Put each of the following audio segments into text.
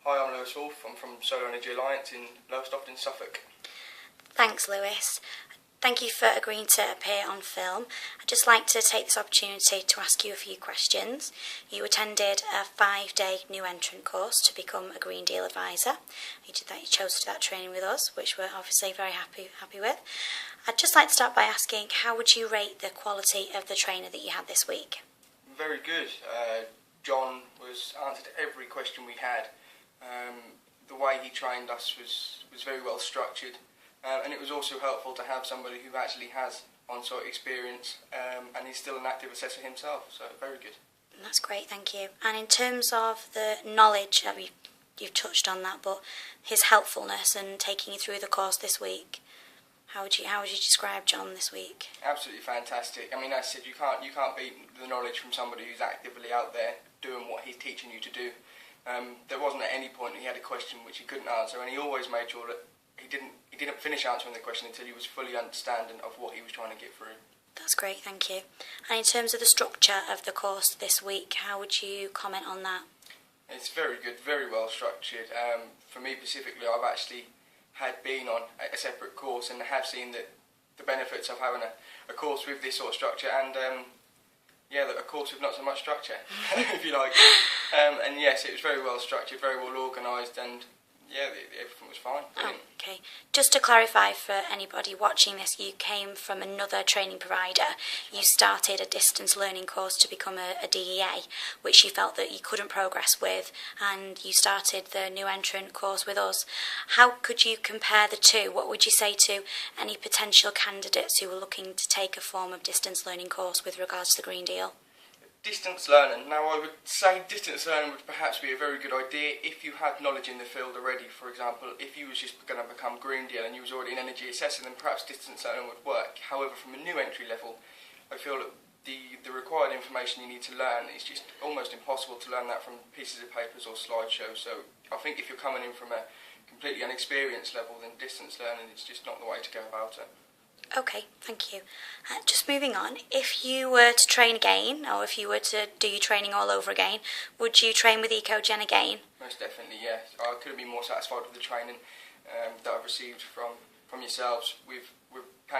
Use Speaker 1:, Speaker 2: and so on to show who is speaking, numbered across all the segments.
Speaker 1: Hi, I'm Woolf. I'm from Solar Energy Alliance in Lowestoft in Suffolk.
Speaker 2: Thanks, Lewis. Thank you for agreeing to appear on film. I'd just like to take this opportunity to ask you a few questions. You attended a 5-day new entrant course to become a Green Deal advisor. You chose to do that training with us, which we're obviously very happy with. I'd just like to start by asking, how would you rate the quality of the trainer that you had this week?
Speaker 1: Very good. John answered every question we had. The way he trained us was very well structured, and it was also helpful to have somebody who actually has on-site experience, and he's still an active assessor himself, so very good.
Speaker 2: That's great, thank you. And in terms of the knowledge, you've touched on that, but his helpfulness and taking you through the course this week, how would you describe John this week?
Speaker 1: Absolutely fantastic. I mean, as I said, you can't beat the knowledge from somebody who's actively out there doing what he's teaching you to do. There wasn't at any point he had a question which he couldn't answer, and he always made sure that he didn't finish answering the question until he was fully understanding of what he was trying to get through.
Speaker 2: That's great, thank you. And in terms of the structure of the course this week, how would you comment on that?
Speaker 1: It's very good, very well structured. For me specifically, I've actually had been on a separate course and have seen the benefits of having a course with this sort of structure, and a course with not so much structure, if you like. And yes, it was very well structured, very well organised, and everything was fine. Brilliant.
Speaker 2: Oh, okay. Just to clarify for anybody watching this, you came from another training provider. You started a distance learning course to become a DEA, which you felt that you couldn't progress with, and you started the new entrant course with us. How could you compare the two? What would you say to any potential candidates who were looking to take a form of distance learning course with regards to the Green Deal?
Speaker 1: Distance learning. Now, I would say distance learning would perhaps be a very good idea if you had knowledge in the field already. For example, if you was just going to become Green Deal and you was already an energy assessor, then perhaps distance learning would work. However, from a new entry level, I feel that the required information you need to learn is just almost impossible to learn that from pieces of papers or slideshows. So I think if you're coming in from a completely unexperienced level, then distance learning is just not the way to go about it.
Speaker 2: Okay, thank you. Just moving on, if you were to train again, or if you were to do your training all over again, would you train with EcoGen again?
Speaker 1: Most definitely, yes. I couldn't be more satisfied with the training that I've received from yourselves. We've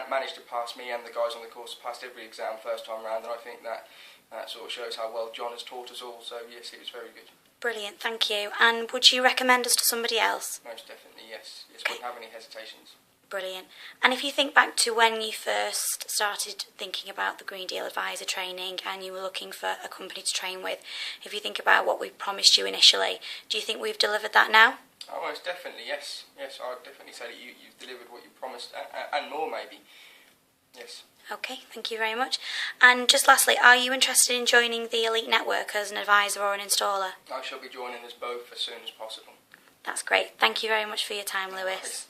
Speaker 1: managed to pass, me and the guys on the course passed every exam first time round, and I think that sort of shows how well John has taught us all, so yes, it was very good.
Speaker 2: Brilliant, thank you. And would you recommend us to somebody else?
Speaker 1: Most definitely, yes. Yes,
Speaker 2: Okay.
Speaker 1: Wouldn't have any hesitations.
Speaker 2: Brilliant. And if you think back to when you first started thinking about the Green Deal Advisor training and you were looking for a company to train with, if you think about what we promised you initially, do you think we've delivered that now?
Speaker 1: Oh, most definitely, yes. Yes, I would definitely say that you've delivered what you promised, and more maybe. Yes.
Speaker 2: Okay, thank you very much. And just lastly, are you interested in joining the Elite Network as an advisor or an installer?
Speaker 1: I shall be joining us both as soon as possible.
Speaker 2: That's great. Thank you very much for your time, Lewis.